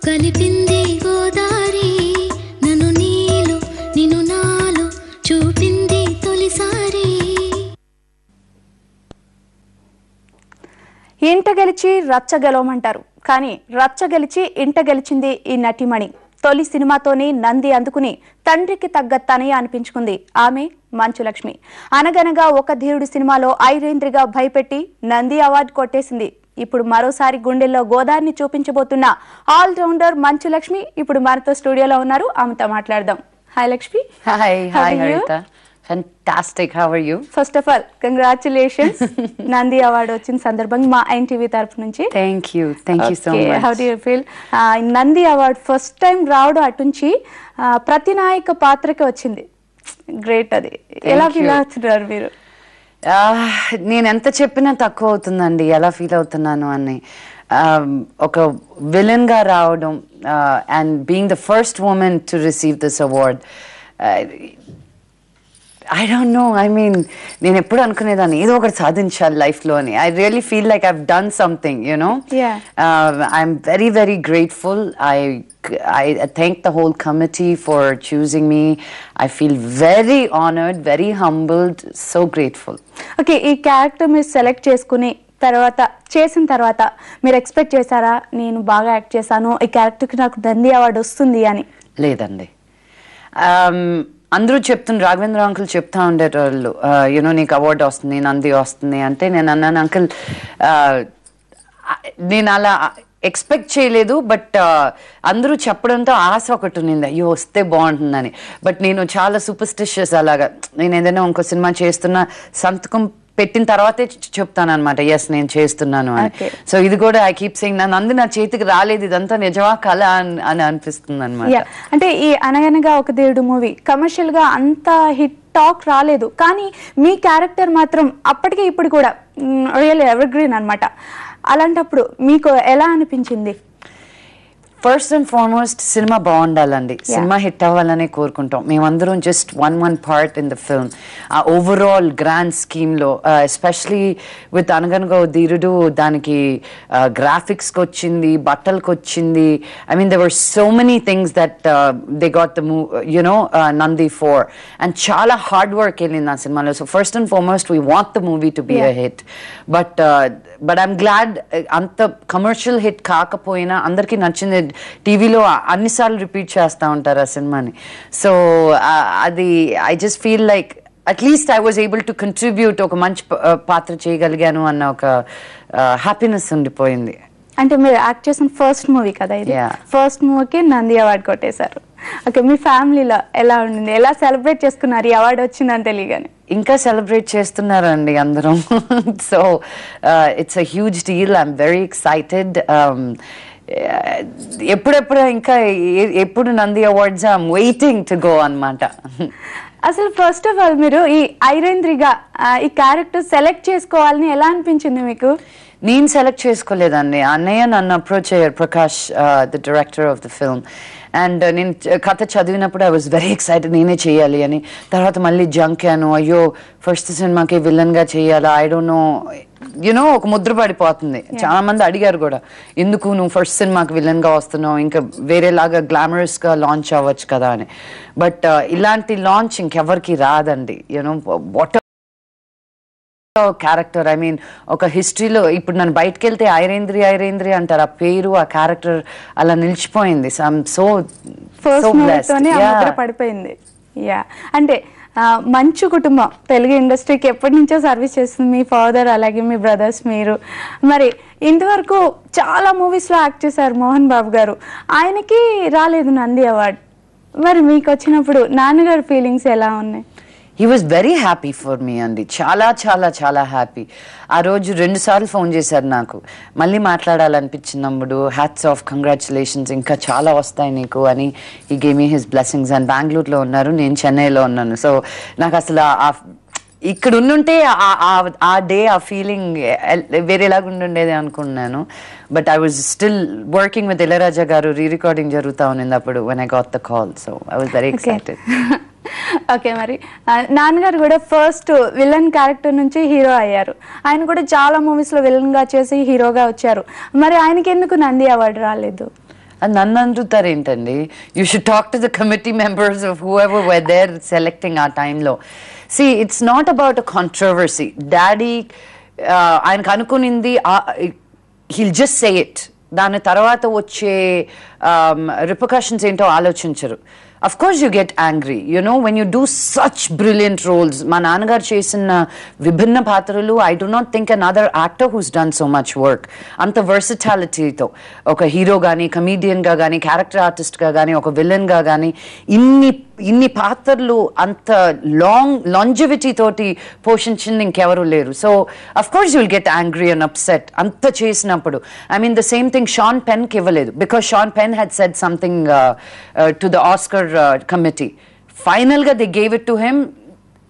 కలిపింది గోదారి నన్ను నీలో నిన్ను నాలో చూపింది తొలిసారి. ఇంట గెలిచి రచ్చ గెలవమంటారు, కానీ రచ్చ గెలిచి ఇంట గెలిచింది ఈ నటిమణి. తొలి సినిమాతోనే నంది అందుకుని తండ్రికి తగ్గ తనయ అనిపించుకుంది ఆమె మంచు లక్ష్మి. అనగనగా ఒక ధీరుడు సినిమాలో ఐరేంద్రిగా భయపెట్టి నంది అవార్డు కొట్టేసింది. ఇప్పుడు మరోసారి గుండెల్లో గోదారిని చూపించబోతున్న ఆల్ రౌండర్ మంచు లక్ష్మి ఇప్పుడు మనతో స్టూడియోలో ఉన్నారు. ఆమెతో మాట్లాడదాం. హాయ్ లక్ష్మి. హాయ్ హరిత. Fantastic. How are you? First of all, congratulations. Nandi Award వచ్చిన సందర్భంగా మా NTV తరఫు నుంచి. Thank you so much. How do you feel? Nandi Award first time రావడం అటుంచి ప్రతినాయక పాత్రకి వచ్చింది. గ్రేట్. అది ఎలా ఫీల్ అవుతున్నారు మీరు? నేను ఎంత చెప్పినా తక్కువ అవుతుందండి ఎలా ఫీల్ అవుతున్నాను అని. ఒక విలన్ గా రావడం and being the first woman to receive this award, I don't know. I mean, నేను ఎప్పుడు అనుకునేదాన్ని ఏదో ఒకటి సాధించాలి లైఫ్లో అని. I really feel like I've done something, you know. Yeah. I'm very, very grateful. I thank the whole committee for choosing me. I feel very honored, very humbled, so grateful. Okay, ఈ character మీరు select చేసుకుని చేసిన తర్వాత మీరు expect చేశారా నేను బాగా act చేశాను ఈ క్యారెక్టర్కి నాకు నంది అవార్డు వస్తుంది అని? లేదండి. అందరూ చెప్తున్నారు, రాఘవేంద్ర అంకుల్ చెప్తా ఉండేటోళ్ళు, యూనో నీకు అవార్డు వస్తుంది నంది వస్తుంది అంటే నేను అన్నాను అంకుల్ నేను అలా ఎక్స్పెక్ట్ చేయలేదు. బట్ అందరూ చెప్పడంతో ఆశ ఒకటి ఉన్నింది, అయ్యో వస్తే బాగుంటుందని. బట్ నేను చాలా సూపర్స్టిషియస్. అలాగా నేను ఏదైనా ఇంకో సినిమా చేస్తున్నా సంతకం పెట్టిన తర్వాతే చెప్తాను అనమాట, ఎస్ నేను చేస్తున్నాను అని. సో ఇది కూడా ఐ కీప్ సేయింగ్ నంది నా చేతికి రాలేదు, ఇదంతా నిజమా కళ అని అనిపిస్తుంది అనమాట. అంటే ఈ అనగనగా ఒక దేవుడు మూవీ కమర్షియల్ గా అంత హిట్ టాక్ రాలేదు, కానీ మీ క్యారెక్టర్ మాత్రం అప్పటికే ఇప్పుడు కూడా రియల్ ఎవర్ గ్రీన్ అనమాట. అలాంటప్పుడు మీకు ఎలా అనిపించింది? ఫస్ట్ అండ్ ఫార్మోస్ట్ సినిమా బాగుండాలండి, సినిమా హిట్ అవ్వాలనే కోరుకుంటాం మేమందరం. Just one part in the film. ఆ ఓవరాల్ గ్రాండ్ స్కీమ్లో ఎస్పెషలీ విత్ అనగనగా ధీరుడు దానికి గ్రాఫిక్స్కి వచ్చింది, బట్టలకు వచ్చింది. I mean there were so many things that they got the you know Nandi four. And చాలా హార్డ్ వర్క్ వెళ్ళింది ఆ సినిమాలో. So first and foremost we want the movie to be a hit. But I'm glad అంత commercial hit కాకపోయినా అందరికీ నచ్చింది. టీవీలో అన్నిసార్లు రిపీట్ చేస్తూ ఉంటారు ఆ సినిమాని. సో అది I just feel like at least I was able to contribute, ఒక మంచి పాత్ర చేయగలిగాను అన్న ఒక హ్యాపీనెస్ ఉండిపోయింది. అంటే మీరు యాక్ట్ చేసిన ఫస్ట్ మూవీ కదా ఇది, ఫస్ట్ మూవీకి నంది అవార్డు కొట్టేశారు. ఓకే, మీ ఫ్యామిలీలో ఎలా ఉండింది, ఎలా సెలబ్రేట్ చేసుకున్నారు ఈ అవార్డు వచ్చిందని తెలియగానే? ఇంకా సెలబ్రేట్ చేస్తున్నారండి అందరం. So it's a huge deal. I'm very excited. ఎప్పుడెప్పుడు ఇంకా ఎప్పుడు Nandi awards I'm waiting to go అన్నమాట. అసలు ఫస్ట్ ఆఫ్ ఆల్ మీరు ఈ ఐరేంద్రిగా ఈ క్యారెక్టర్ సెలెక్ట్ చేసుకోవాలని ఎలా అనిపించింది మీకు? నేను సెలెక్ట్ చేసుకోలేదండి, అన్నయ్య నన్ను అప్రోచ్ అయ్యారు, Prakash the director of the film. And నేను కథ చదివినప్పుడు ఐ వాజ్ వెరీ ఎక్సైటెడ్ నేనే చేయాలి అని. తర్వాత మళ్ళీ జంకాను, అయ్యో ఫస్ట్ సినిమాకి విలన్గా చేయాలా, ఐ డోంట్ నో, యునో ఒక ముద్ర పడిపోతుంది. చాలా మంది అడిగారు కూడా, ఎందుకు నువ్వు ఫస్ట్ సినిమాకి విలన్ గా వస్తున్నావు, ఇంకా వేరేలాగా గ్లామరస్ గా లాంచ్ అవ్వచ్చు కదా అని. బట్ ఇలాంటి లాంచ్ ఇంకెవరికి రాదండి. You know what character, I mean ఒక హిస్టరీలో ఇప్పుడు నన్ను బయటకు వెళ్తే ఐరేంద్రి అంటారు, ఆ పేరు ఆ క్యారెక్టర్ అలా నిలిచిపోయింది. పడిపోయింది. యా, అంటే మంచు కుటుంబం తెలుగు ఇండస్ట్రీకి ఎప్పటి నుంచో సర్వీస్ చేస్తుంది మీ ఫాదర్, అలాగే మీ బ్రదర్స్, మీరు. మరి ఇంతవరకు చాలా మూవీస్లో యాక్ట్ చేశారు మోహన్ బాబు గారు, ఆయనకి రాలేదు నంది అవార్డు. మరి మీకు వచ్చినప్పుడు నాన్నగారి ఫీలింగ్స్ ఎలా ఉన్నాయి? He was very happy for me అండి, చాలా చాలా చాలా హ్యాపీ. ఆ రోజు 2 సార్లు ఫోన్ చేశారు నాకు, మళ్ళీ మాట్లాడాలనిపించినప్పుడు హ్యాట్స్ ఆఫ్, కంగ్రాచులేషన్స్, ఇంకా చాలా వస్తాయి నీకు అని. he gave me his blessings. And బెంగళూరులో ఉన్నారు, నేను చెన్నైలో ఉన్నాను. సో నాకు అసలు ఇక్కడ ఉండుంటే ఆ డే ఆ ఫీలింగ్ వేరేలాగా ఉండుండేది అనుకున్నాను. But I was still working with Ilaiyaraaja గారు, రీ-రికార్డింగ్ జరుగుతూ ఉన్నింది అప్పుడు when I got the call. So I was very excited. Okay, మరి నాన్నగారు కూడా ఫస్ట్ విలన్ క్యారెక్టర్ నుంచి హీరో అయ్యారు. ఆయన కూడా చాలా మూవీస్ లో విలన్ గా చేసి హీరోగా వచ్చారు. మరి ఆయనకి ఎందుకు నంది అవార్డు రాలేదు? అది నన్ను అంటుతారు ఏంటండి? You should talk to the committee members of whoever were there selecting ఆ టైంలో. See it's not about a controversy. Daddy ఆయనకు అనుకునింది he'll just say it. దాని తర్వాత వచ్చే రిపర్కషన్స్ ఏంటో ఆలోచించరు. Of course you get angry, you know, when you do such brilliant roles. మా నాన్నగారు చేసిన విభిన్న పాత్రలు, I do not think another actor who's done so much work. అంత వర్సిటాలిటీతో ఒక హీరో కానీ, కమీడియన్గా కానీ, క్యారెక్టర్ ఆర్టిస్ట్గా కానీ, ఒక విలన్గా కానీ ఇన్ని పాత్రలు అంత లాంజివిటీ తోటి పోషించింది ఇంకెవరు లేరు. So of course you'll get angry and upset అంత చేసినప్పుడు. I mean the same thing Sean పెన్కి ఇవ్వలేదు, because Sean Penn had said something to the Oscar committee. Finally they gave it to him,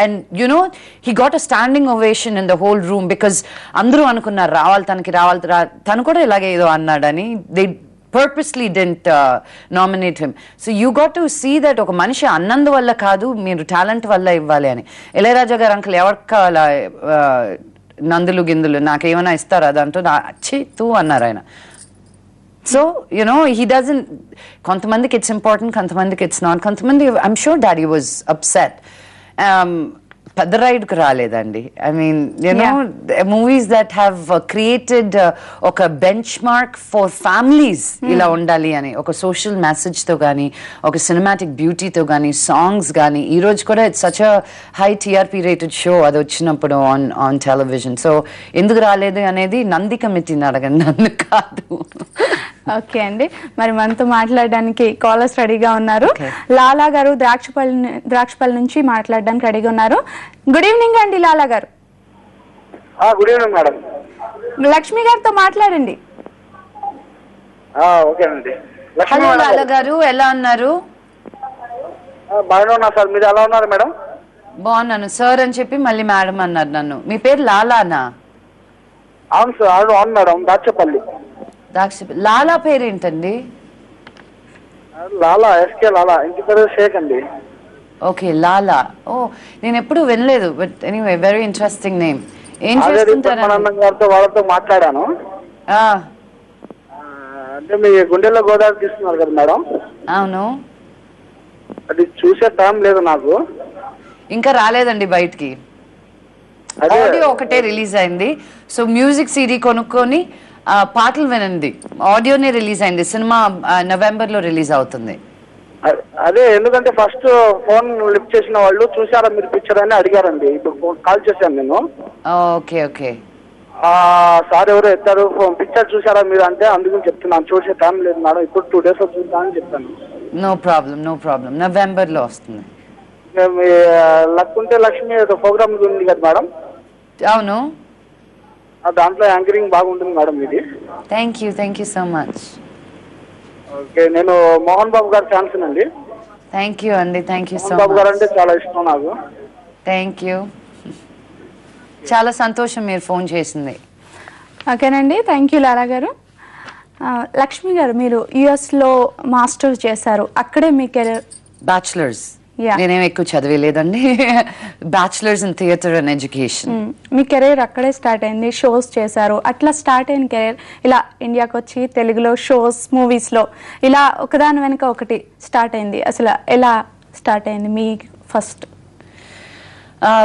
and you know, he got a standing ovation in the whole room because andru anukunnar raval tanu kuda ilage edo annadani. They purposely didn't nominate him. So you got to see that oka manishi annandu valla kaadu, meeru talent valla ivvali ani. Ilayaraja garu uncle evarkala నందులు గిందులు నాకేమైనా ఇస్తారా అదంటూ అచ్చి తూ అన్నారు ఆయన. So, you know, he doesn't, kontamandiki it's important, kontamandiki it's not. Kontamandi, I'm sure daddy was upset. Padarayudu ku raledandi. I mean, you know, movies that have created oka benchmark for families ila undali ani, oka social message to gani, oka cinematic beauty to gani, songs gani. Ee roju kuda it's such a high TRP rated show adu vachinappudu on television. So enduku raledu anedi Nandi committee ni adagandi, nannu kaadu. Okay అండి, మరి మనతో మాట్లాడడానికి callers రెడీగా ఉన్నారు. లాలా గారు ద్రాక్షపల్లి నుంచి మాట్లాడడానికి రెడీగా ఉన్నారు. గుడ్ ఈవినింగ్ అండి లాలా గారు. Good evening madam. లక్ష్మి గారితో మాట్లాడండి. ఓకే అండి. హలో లాలా గారు, ఎలా ఉన్నారు? బాగానే ఉన్నా సార్, మీరు ఎలా ఉన్నారు మేడం? బాగున్నాను సార్ అని చెప్పి మళ్ళీ మేడం అన్నారు నన్ను. మీ పేరు లాలానా? అవును సార్, అవును మేడం. దాచపల్లి. లాలా పేరేంటండి? లాలా, ఎస్కే లాలా. ఇంటి పేరు షేక్ అండి. ఓకే, లాలా. ఓ, నేను ఎప్పుడు వినలేదు, but anyway very interesting name. ఏం చేస్తుంటారు? గారితో వాళ్ళతో మాట్లాడాను. అంటే మీ గుండెల్లో గోదావరి తీస్తున్నారు కదా మేడం? అవును. అది చూసే టైం లేదు నాకు. ఇంకా రాలేదండి బయటికి. ఆడియో ఒకటే రిలీజ్ అయింది. సో మ్యూజిక్ సిడీ కొనుక్కొని పాటలు వినండి. ఆడియోనే రిలీజ్ అయింది. సినిమా నవంబర్ లో రిలీజ్ అవుతుంది. అదే, ఎందుకంటే ఫస్ట్ ఫోన్ లిఫ్ట్ చేసిన వాళ్ళు చూసారా మీరు పిక్చర్ అని అడిగారండి. ఇప్పుడు కాల్ చేశాను నేను. Okay okay. సార్ ఎవరో ఎత్తారు, పిక్చర్ చూసారా మీరు అంటే అందుకని చెప్తున్నాను. చూసే టైం లేదు మేడం, ఇప్పుడు 2 days చూద్దాం అని చెప్తాను. No problem, no problem. November లో వస్తుంది. మీ లక్కుంటే లక్ష్మి ప్రోగ్రామ్ ఉంది కదా మేడం? అవును. దాంట్లో యాంకరింగ్ బాగుంటుంది మేడం ఇది. Thank you so much. Okay, నేను మోహన్ బాబు గారి ఫ్యాన్స్ అండి. థ్యాంక్ యూ అండి, థ్యాంక్ యూ సో మచ్. బాబు గారు అంటే చాలా ఇష్టం నాకు. థ్యాంక్ యూ, చాలా సంతోషం మీరు ఫోన్ చేసింది. ఓకేనండి, థ్యాంక్ యూ లాలా గారు. లక్ష్మి గారు, మీరు US లో మాస్టర్స్ చేశారు, అక్కడే మీ కెరీర్? బ్యాచులర్స్. నేనేం ఎక్కువ చదివేలేదండి. Bachelors in theatre and education. మీ కెరీర్ అక్కడే స్టార్ట్ అయింది, షోస్ చేశారు. అట్లా స్టార్ట్ అయిన కెరీర్ ఇలా ఇండియాకి వచ్చి తెలుగులో షోస్, మూవీస్ లో ఇలా ఒకదాని వెనక ఒకటి స్టార్ట్ అయింది. అసలు ఎలా స్టార్ట్ అయింది మీ ఫస్ట్?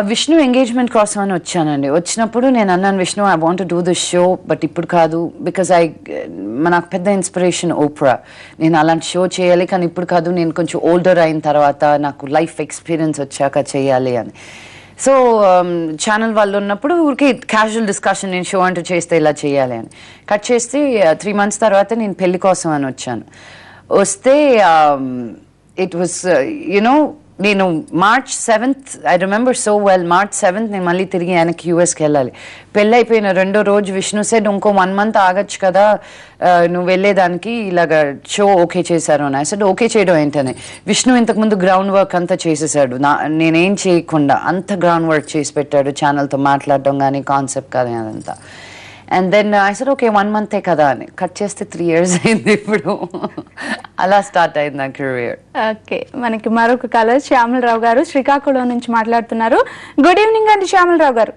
విష్ణు ఎంగేజ్మెంట్ కోసం అని వచ్చానండి. వచ్చినప్పుడు నేను అన్నాను, Vishnu I want to do this show, but ఇప్పుడు కాదు, బికాజ్ నాకు పెద్ద ఇన్స్పిరేషన్ ఓప్రా. నేను అలాంటి షో చేయాలి, కానీ ఇప్పుడు కాదు, నేను కొంచెం ఓల్డర్ అయిన తర్వాత నాకు లైఫ్ ఎక్స్పీరియన్స్ వచ్చాక చేయాలి అని. సో ఛానల్ వాళ్ళు ఉన్నప్పుడు ఊరికి క్యాజువల్ డిస్కషన్, నేను షో అంటూ చేస్తే ఇలా చేయాలి అని. కట్ చేస్తే 3 months తర్వాత నేను పెళ్లి కోసం అని వచ్చాను. వస్తే ఇట్ వాస్ యునో, నేను March 7th, I remember so well, March 7th నేను మళ్ళీ తిరిగి వెనక్కి యూఎస్కి వెళ్ళాలి. పెళ్ళి అయిపోయిన 2వ రోజు విష్ణు సెడ్, ఇంకో 1 month ఆగచ్చు కదా నువ్వు వెళ్ళేదానికి, ఇలాగ షో ఓకే చేశారు అని. సెడ్ ఓకే చేయడం ఏంటని. విష్ణు ఇంతకుముందు గ్రౌండ్ వర్క్ అంతా చేసేసాడు, నేనేం చేయకుండా అంత గ్రౌండ్ వర్క్ చేసి పెట్టాడు. ఛానల్తో మాట్లాడడం కానీ, కాన్సెప్ట్ కానీ అదంతా. And then I said okay 1 month కదా అని. కట్ చేస్తే 3 years అయింది ఇప్పుడు. అలా స్టార్ట్ అయింది నా కెరీర్. ఓకే, మనకి మరొక కాలర్ శ్యామలరావు గారు శ్రీకాకుళం నుంచి మాట్లాడుతున్నారు. గుడ్ ఈవినింగ్ అండి శ్యామలరావు గారు.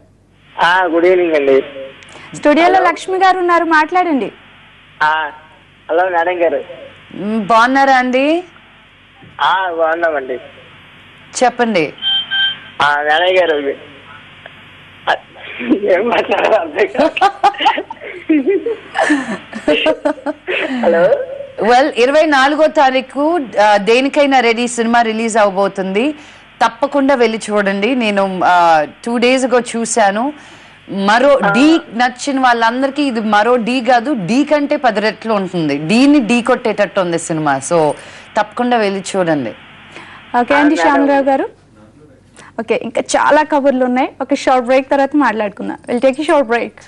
గుడ్ ఈవినింగ్ అండి. స్టూడియోలో లక్ష్మి గారు ఉన్నారు, మాట్లాడండి. హలో మేడం గారు. బాగున్నారా అండి? బాగున్నామండి. చెప్పండి. మేడం గారు ఏం మాట్లాడాలి? హలో. వెల్ 24వ తారీఖు దేనికైనా రెడీ సినిమా రిలీజ్ అవబోతుంది. తప్పకుండా వెళ్ళి చూడండి. నేను 2 days ago చూశాను. మరో డీ నచ్చిన వాళ్ళందరికీ ఇది మరో డీ కాదు, డీ కంటే 10 రెట్లు ఉంటుంది. డీని డీ కొట్టేటట్టు ఉంది సినిమా. సో తప్పకుండా వెళ్ళి చూడండి. ఓకే అండి శ్యామరావు గారు. ఓకే, ఇంకా చాలా కబుర్లు ఉన్నాయి. ఒక షార్ట్ బ్రేక్ తర్వాత మాట్లాడుకుందాం. Will take short break.